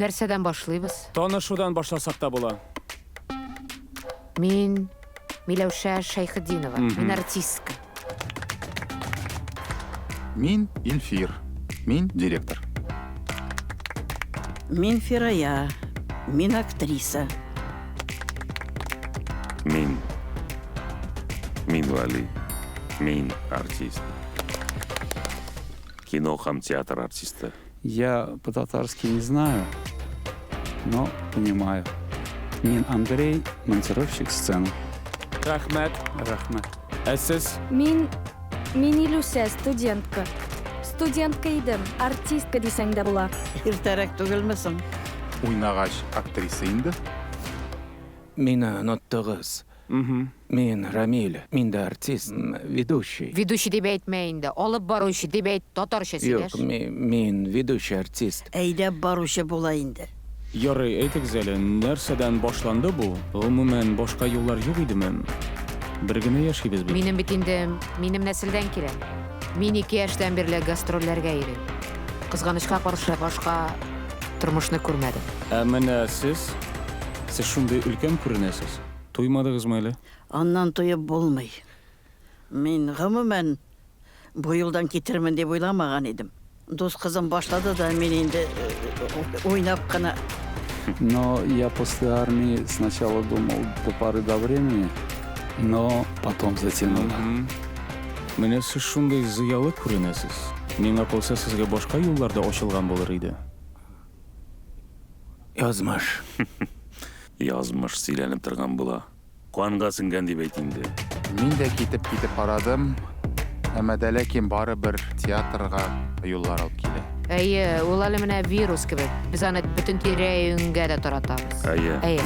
Нәрседән башлыйбыз? Танышудан башласак та була. Мин Миләүшә Шәйхетдинова. Мин артистка. Мин Ильфир. Мин директор. Мин Фирая. Мин актриса. Мин Вали. Мин артист. Кино һәм театр артисты. Я по-татарски не знаю, но понимаю. Мин Андрей, монтировщик сцены. Рәхмәт. Рахмет. Ә сез? Мин Илүсә, студентка. Студентка идем, артистка дисәң дә була. Иртәрәк түгелмесең? Уйнагач актриса инде. Мин Ноттыгыз. Мин Рамиль. Мин дә артист, ведущий. Ведущий дип әйтмә инде. Алып баручы дип әйт, татарча Юк, сөйләш. мин ведущий артист. Әйдәп баручы була инде. Ярый, әйтегез әле, нәрсәдән башланды бу? Гомумән, башка юллар юк идеме? Бер генә яшибез бит. Минем бит инде, минем нәселдән килә. Мин 2 яшьтән бирле гастрольләргә йөрим. Кызганычка каршы башка тормышны күрмәдем. Ә менә сез шундый өлкән күренәсез. Туймадыгызмы әле? Аннан туеп булмый. Мин гомумән бу юлдан китермен дип уйламаган идем. Дус кызым башлады да мин инде уйнап кына. Но я после армии сначала думал до поры до времени, но потом затянул. Менә сез шундый зыялы күренәсез. Миңа калса сезгә башка юлларда ачылган булыр иде. Язмыш. Язмыш сөйләнеп торган була. Канга сеңгән дип әйт инде. Мин дә китеп карадым. Әмма дә ләкин барыбер театрга юллар алып килә. Әйе, ул әле менә вирус кебек. Без аны бөтен тирә-юньгә дә таратабыз. Әйе.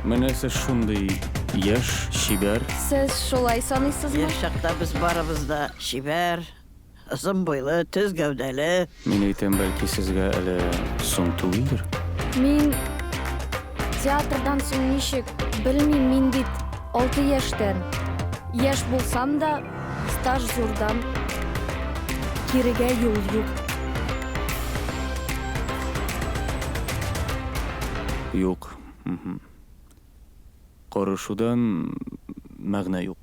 Менә сез шундый яшь, шибәр. Сез шулай саныйсызмы? Яшь чакта без барыбыз да шибәр, озын буйлы, төз гәүдәле. Мин әйтәм, бәлки сезгә әле соң түгелдер. Мин театрдан соң ничек, белмим, мин бит 6 яшьтән. Яшь булсам да, стаж зурдан. Кирегә юл юк. Юк. Карышудан мәгънә юк.